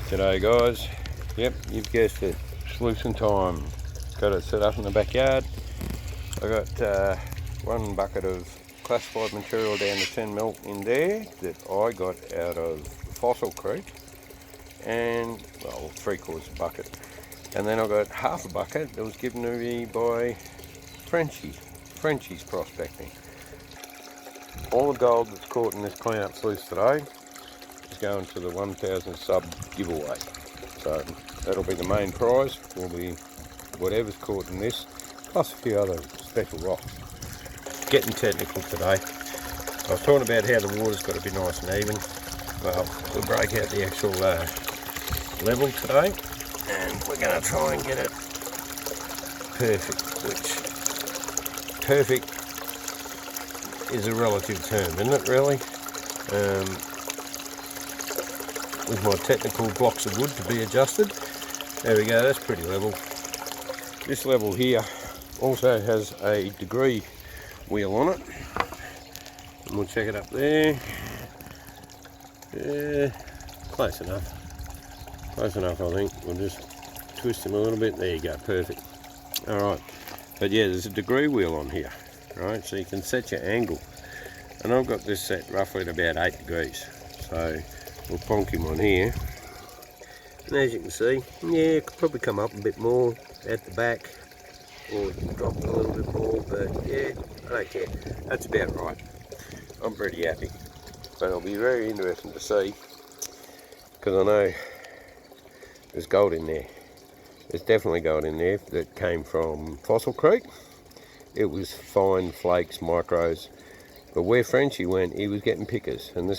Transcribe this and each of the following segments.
G'day guys, yep, you've guessed it, sluicing time. Got it set up in the backyard. I got one bucket of classified material down to 10 mil in there that I got out of Fossil Creek, and well, 3/4 bucket. And then I got half a bucket that was given to me by Frenchie's Prospecting. All the gold that's caught in this clean-up sluice today is going to the 1,000 sub giveaway. So that'll be the main prize, will be whatever's caught in this, plus a few other special rocks. Getting technical today. I was talking about how the water's got to be nice and even. Well, we'll break out the actual level today, and we're going to try and get it perfect, which perfect is a relative term, isn't it, really? With my technical blocks of wood to be adjusted. There we go, that's pretty level. This level here also has a degree wheel on it, and we'll check it up there. Yeah, close enough I think. We'll just twist him a little bit. There you go, perfect. Alright, but yeah, there's a degree wheel on here, right, so you can set your angle, and I've got this set roughly at about 8 degrees, so we'll plonk him on here, and as you can see, yeah, it could probably come up a bit more at the back, or drop a little bit more, but yeah, I don't care, that's about right. I'm pretty happy, but it'll be very interesting to see, because I know there's gold in there. There's definitely gold in there that came from Fossil Creek. It was fine flakes, micros. But where Frenchie went, he was getting pickers, and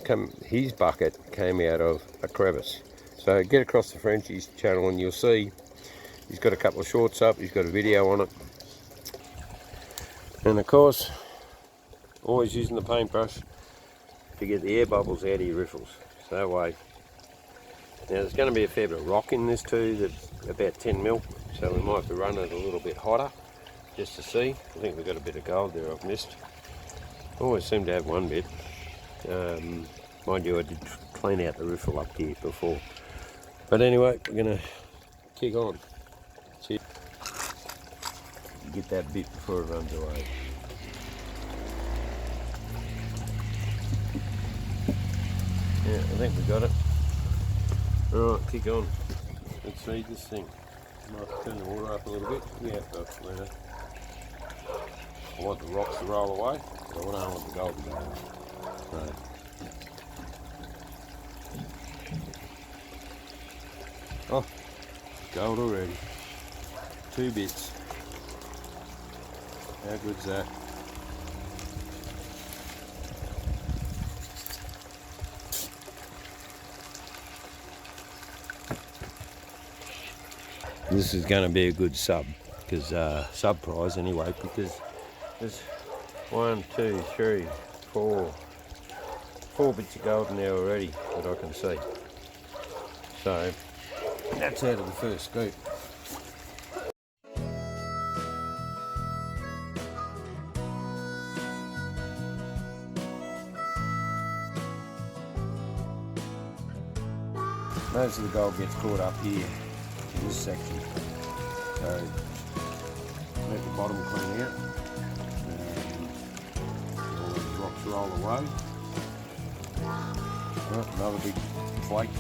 his bucket came out of a crevice. So get across to Frenchie's channel and you'll see he's got a couple of shorts up, he's got a video on it. And of course, always using the paintbrush to get the air bubbles out of your riffles. So that way, now there's going to be a fair bit of rock in this too, that's about 10 mil, so we might have to run it a little bit hotter just to see. I think we've got a bit of gold there I've missed. Always seem to have one bit. Mind you, I did clean out the riffle up here before. But anyway, we're going to kick on. See, get that bit before it runs away. Yeah, I think we got it. Alright, kick on. Let's feed this thing. Might turn the water up a little bit. Yeah, that's better. I want the rocks to roll away, but I don't want the gold to go away. Right. Oh, gold already. 2 bits. How good's that? This is going to be a good sub, because sub prize anyway, because there's 1, 2, 3, 4 bits of gold in there already that I can see. So that's out of the first scoop. Most of the gold gets caught up here in this section. So let the bottom clean out. All the rocks roll away. Oh, another big flake.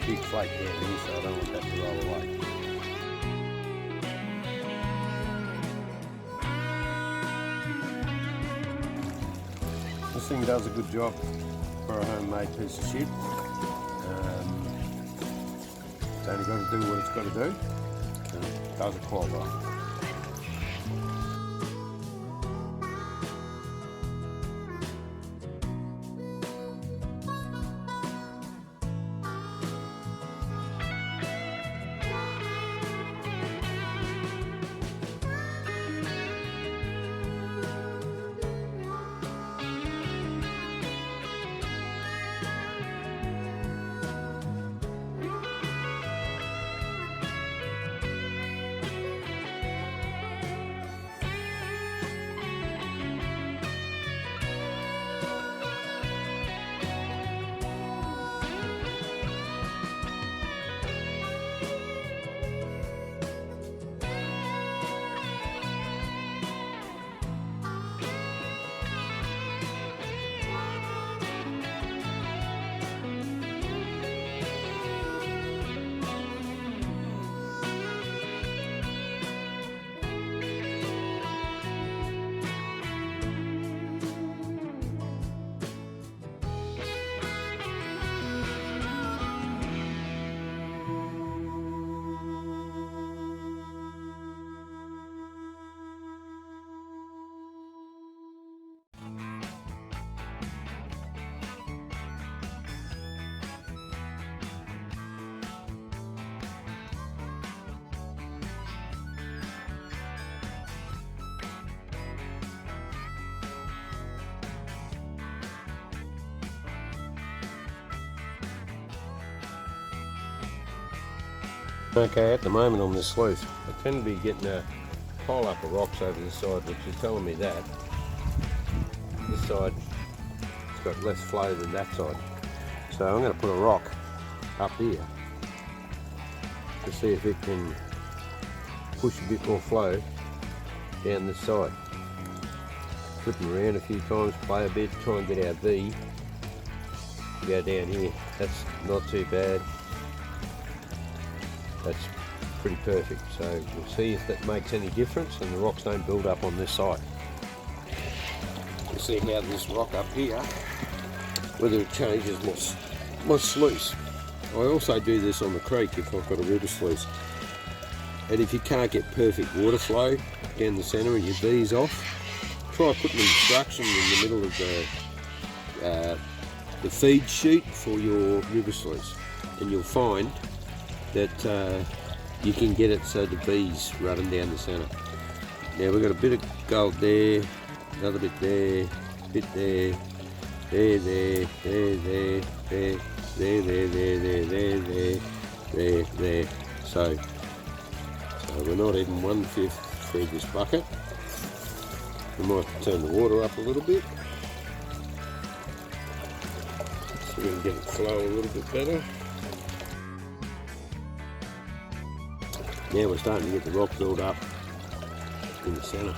Big flake there, so I don't want that to roll away. This thing does a good job for a homemade piece of shit. It's only got to do what it's got to do, and it does it quite well. Okay, at the moment on this sluice, I tend to be getting a pile up of rocks over the side, which is telling me that this side has got less flow than that side. So I'm going to put a rock up here to see if it can push a bit more flow down this side. Flipping around a few times, play a bit, try and get our V to go down here. That's not too bad. That's pretty perfect. So we'll see if that makes any difference and the rocks don't build up on this side. We'll see how this rock up here, whether it changes my sluice. I also do this on the creek if I've got a river sluice. And if you can't get perfect water flow down the centre and your V's off, try putting an instruction in the middle of the feed sheet for your river sluice, and you'll find that you can get it so the V's running down the centre. Now we've got a bit of gold there, another bit there, bit there, there, there, there, there, there, there, there, there, there, there, there. So we're not even 1/5 through this bucket. We might turn the water up a little bit so we can get it flow a little bit better. Now we're starting to get the rock build up in the centre.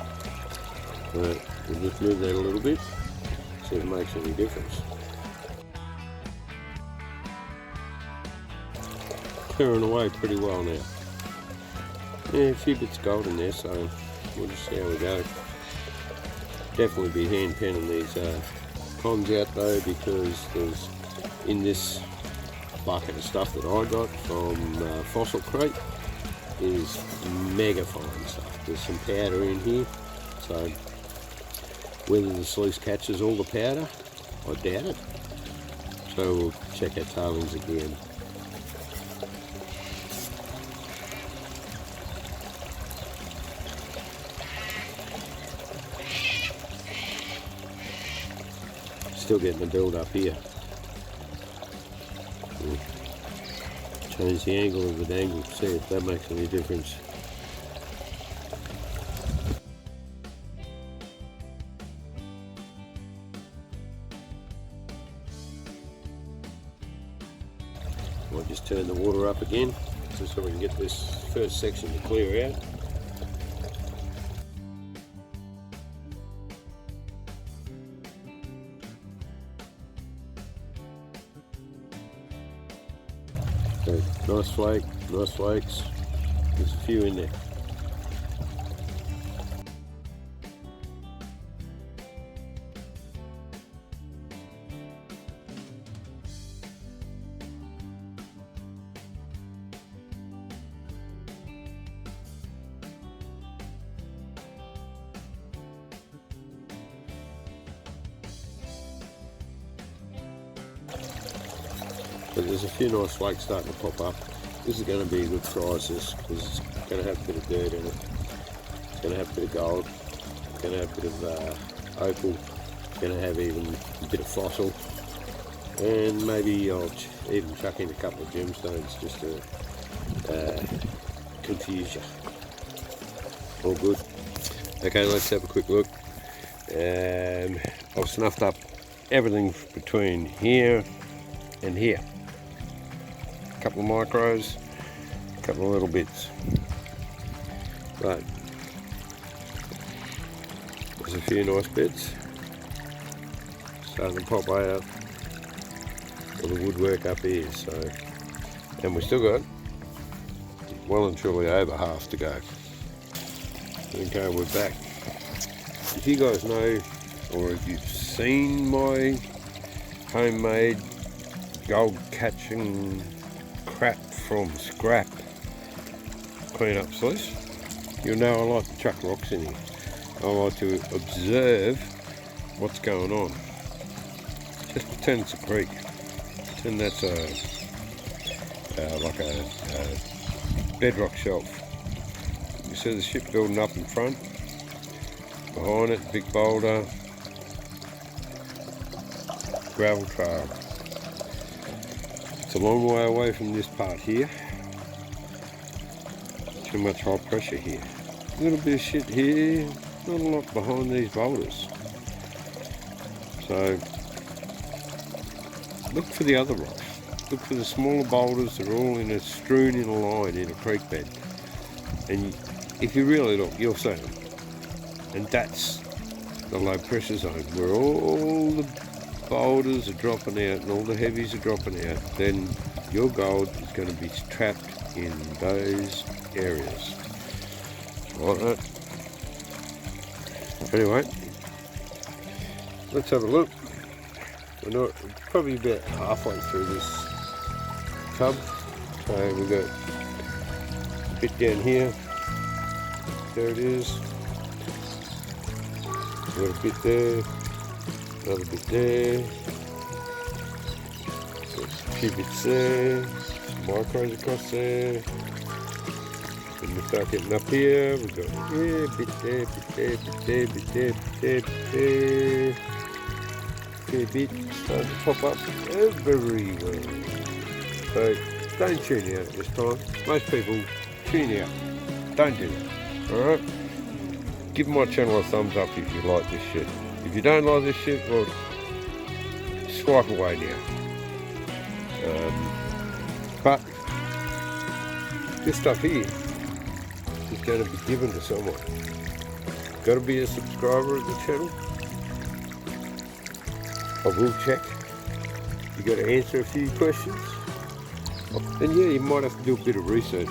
So we'll just move that a little bit, see if it makes any difference. Clearing away pretty well now. Yeah, a few bits of gold in there, so we'll just see how we go. Definitely be hand penning these ponds out though, because there's in this bucket of stuff that I got from Fossil Crate is mega fine stuff. There's some powder in here, so whether the sluice catches all the powder, I doubt it. So we'll check our tailings again. Still getting the build up here. Change the angle of the dangle, see if that makes any difference. Might just turn the water up again, just so we can get this first section to clear out. So, nice flake, nice flakes. There's a few in there. But there's a few nice flakes starting to pop up. This is going to be a good prize, this, because it's going to have a bit of dirt in it. It's going to have a bit of gold. It's going to have a bit of opal. It's going to have even a bit of fossil. And maybe I'll even chuck in a couple of gemstones just to confuse you. All good. Okay, let's have a quick look. I've snuffed up everything between here and here. A couple of micros, a couple of little bits. But there's a few nice bits starting to pop out of the woodwork up here. So, and we still got well and truly over half to go. Okay, we're back. If you guys know, or if you've seen my homemade gold catching crap from scrap clean up sluice, you'll know I like to chuck rocks in here. I like to observe what's going on. Just pretend it's a creek. Pretend that's like a bedrock shelf. You see the ship building up in front. Behind it, big boulder, gravel trail. It's a long way away from this part here, too much high pressure here. A little bit of shit here, not a lot behind these boulders. So look for the other rocks. Look for the smaller boulders that are all strewn in a line in a creek bed. And if you really look, you'll see them. And that's the low pressure zone where all the boulders are dropping out and all the heavies are dropping out. Then your gold is going to be trapped in those areas. Like that. Anyway, let's have a look. We're probably about halfway through this tub. So we've got a bit down here. There it is. We've got a bit there. Another bit there. So a few bits there. Some micros across there. Then we start getting up here. We've got here, bit there, bit there, bit there, bit there, bit there, bit there. Fair bit starting to pop up everywhere. So don't tune out at this time. Most people tune out. Don't do that. Alright? Give my channel a thumbs up if you like this shit. If you don't like this shit, well, swipe away now. But this stuff here is going to be given to someone. Got to be a subscriber of the channel. I will check. You got to answer a few questions. And yeah, you might have to do a bit of research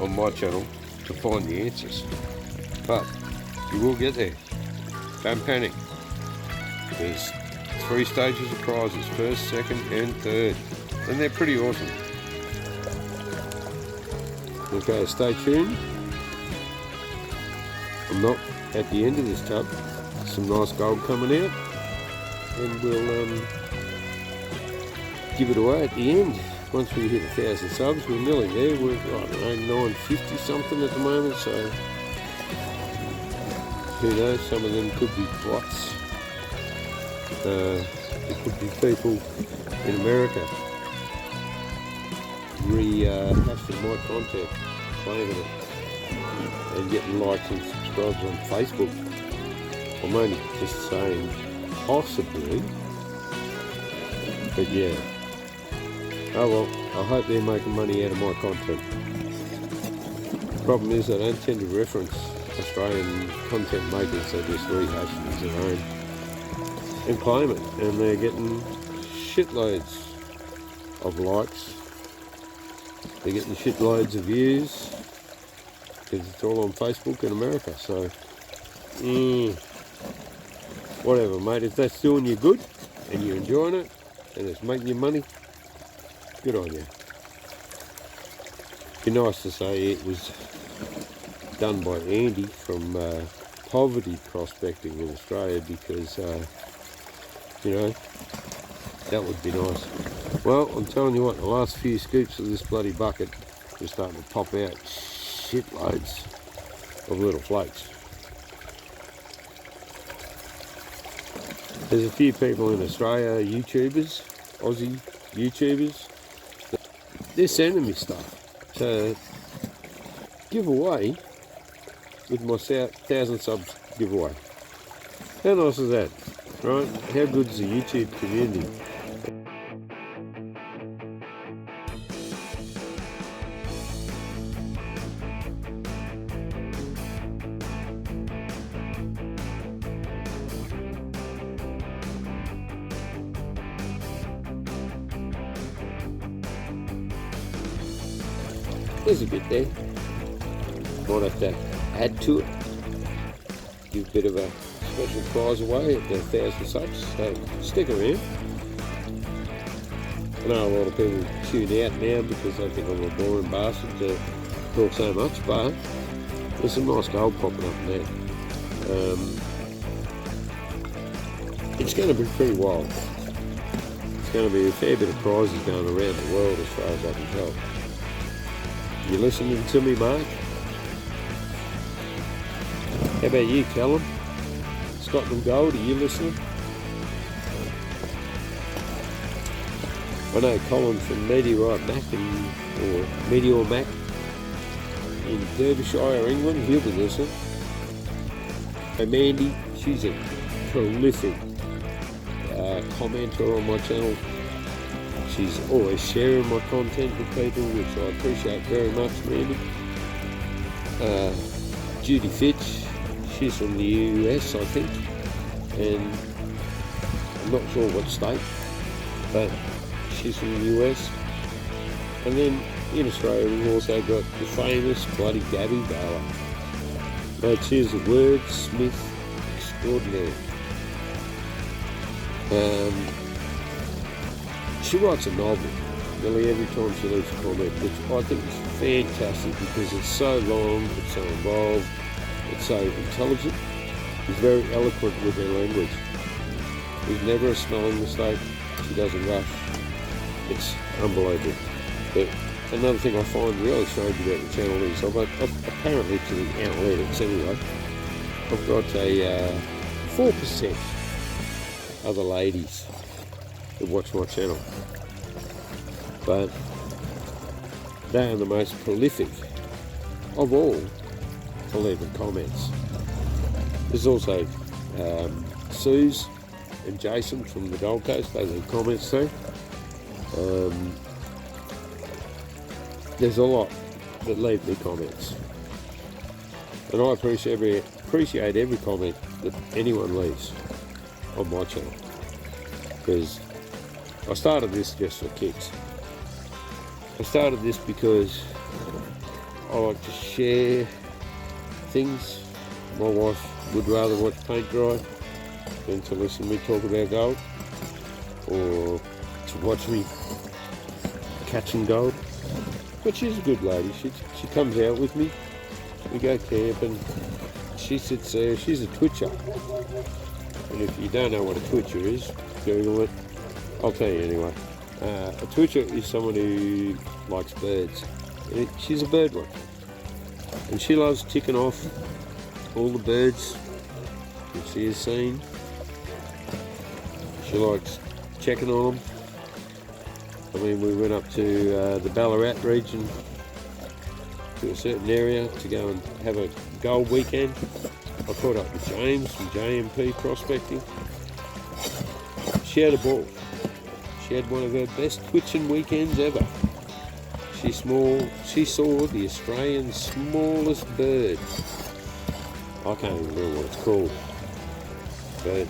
on my channel to find the answers. But you will get there. Don't panic. There's 3 stages of prizes, first, second and third. And they're pretty awesome. Okay, stay tuned. I'm not at the end of this tub. Some nice gold coming out. And we'll give it away at the end. Once we hit 1,000 subs, we're nearly there. We're, I don't know, 950 something at the moment, so who knows, some of them could be bots. It could be people in America rehashing my content, claiming it, and getting likes and subscribes on Facebook. I'm only just saying possibly, but yeah. Oh well, I hope they're making money out of my content. The problem is I don't tend to reference Australian content makers, they just rehash it as their own and claim it, and they're getting shitloads of likes, they're getting shitloads of views, because it's all on Facebook in America, so whatever mate, if that's doing you good and you're enjoying it and it's making you money, good on you. Be nice to say it was done by Andy from Poverty Prospecting in Australia, because you know, that would be nice. Well, I'm telling you what, the last few scoops of this bloody bucket are starting to pop out shitloads of little flakes. There's a few people in Australia, YouTubers, Aussie YouTubers, they're sending me stuff to give away with my 1,000 subs giveaway. How nice is that, right? How good is the YouTube community? There's a bit there. Might have to add to it. Give a bit of a special prize away at the 1,000 subs, so stick around. I know a lot of people tune out now because they think I'm a boring bastard to talk so much, but there's some nice gold popping up there. It's going to be pretty wild. It's going to be a fair bit of prizes going around the world as far as I can tell. You listening to me, Mark? How about you, Callum? Scotland Gold, are you listening? I know Colin from Meteorite Mac or Meteor Mac in Derbyshire, England. He'll be listening. And Mandy, she's a prolific commenter on my channel. She's always sharing my content with people, which I appreciate very much, Mandy. Judy Fitch, she's from the US, I think, and I'm not sure what state, but she's from the US. And then in Australia we've also got the famous bloody GAW. Mate, she's a wordsmith extraordinary. She writes a novel nearly every time she leaves a comment, which I think is fantastic because it's so long, it's so involved, it's so intelligent. She's very eloquent with her language. There's never a spelling mistake. She doesn't rush. It's unbelievable. But another thing I find really strange about the channel is apparently to the analytics anyway, I've got a 4% other ladies that watch my channel, but they are the most prolific of all for leaving comments. There's also Suze and Jason from the Gold Coast, they leave comments too. There's a lot that leave me comments, and I appreciate every comment that anyone leaves on my channel, because I started this just for kicks. I started this because I like to share things. My wife would rather watch paint dry than to listen to me talk about gold, or to watch me catching gold. But she's a good lady. She comes out with me. We go camping. She sits there. She's a twitcher. And if you don't know what a twitcher is, Google it. I'll tell you anyway. A twitcher is someone who likes birds. She's a bird watcher. And she loves ticking off all the birds that she has seen. She likes checking on them. I mean, we went up to the Ballarat region, to a certain area to go and have a gold weekend. I caught up with James from JMP Prospecting. She had a ball. She had one of her best twitching weekends ever. She saw the Australian smallest bird. I can't even remember what it's called. But,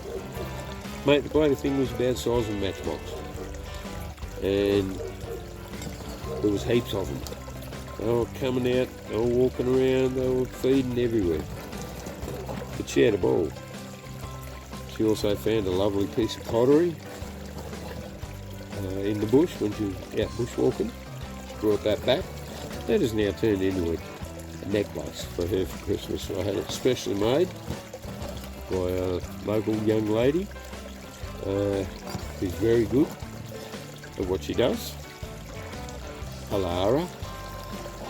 mate, the bloody thing was about the size of a matchbox. And there was heaps of them. They were coming out, they were walking around, they were feeding everywhere. But she had a ball. She also found a lovely piece of pottery in the bush when she was out bushwalking. Brought that back. That has now turned into a necklace for her for Christmas. I had it specially made by a local young lady who's very good at what she does. Alara.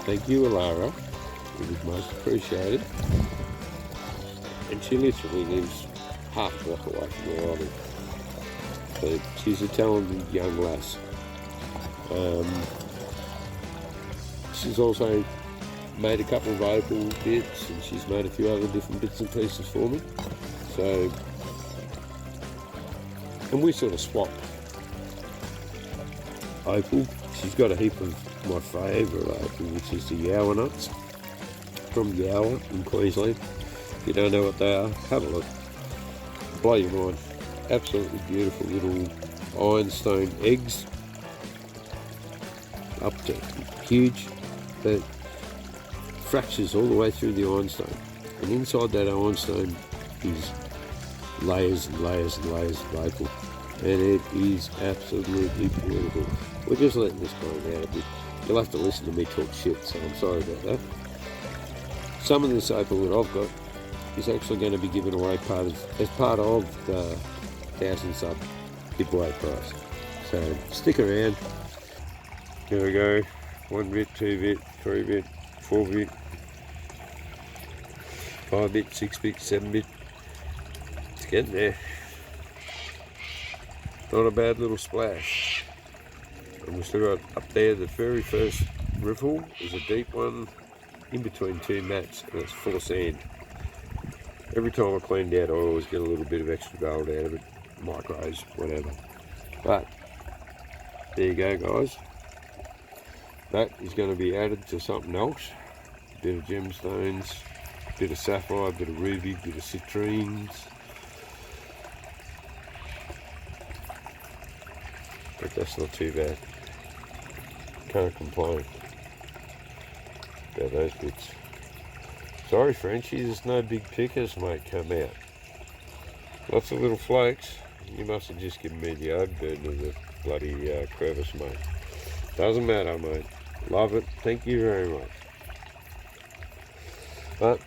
Thank you, Alara. It was most appreciated. And she literally lives half a block away from where I live. But she's a talented young lass. She's also made a couple of opal bits, and she's made a few other different bits and pieces for me. So, and we sort of swap opal. She's got a heap of my favourite opal, which is the GAW nuts from GAW in Queensland. If you don't know what they are, have a look. Blow your mind. Absolutely beautiful little ironstone eggs. Up to huge, but fractures all the way through the ironstone. And inside that ironstone is layers and layers and layers of opal. And it is absolutely beautiful. We're just letting this go out a bit. You'll have to listen to me talk shit, so I'm sorry about that. Some of this opal that I've got is actually going to be given away as part of the 1,000 sub giveaway prize. So stick around. Here we go. 1 bit, 2 bit, 3 bit, 4 bit, 5 bit, 6 bit, 7 bit. It's getting there. Not a bad little splash. And we still got up there the very first riffle is a deep one. in between two mats, and it's full of sand. Every time I cleaned out, I always get a little bit of extra gold out of it, micros, whatever. But there you go, guys. That is going to be added to something else. A bit of gemstones, a bit of sapphire, a bit of ruby, a bit of citrines. But that's not too bad. Can't complain about those bits. Sorry, Frenchie, there's no big pickers, mate, come out. Lots of little flakes. You must have just given me the overburden of the bloody crevice, mate. Doesn't matter, mate. Love it. Thank you very much. But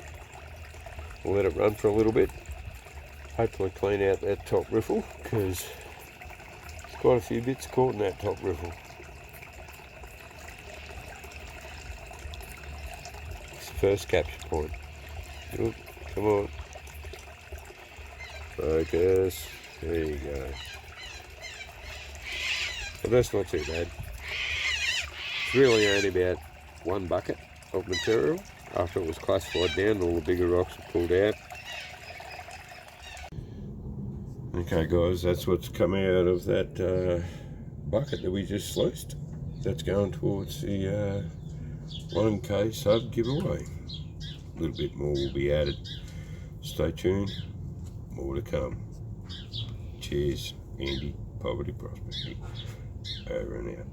we'll let it run for a little bit. Hopefully clean out that top riffle, because there's quite a few bits caught in that top riffle. It's the first capture point. Oop, come on. Focus. There you go. But that's not too bad. It's really only about one bucket of material. After it was classified down, all the bigger rocks were pulled out. Okay guys, that's what's coming out of that bucket that we just sluiced. That's going towards the 1K sub giveaway. A little bit more will be added. Stay tuned, more to come. Cheers, Andy, Poverty Prospecting. Over and out.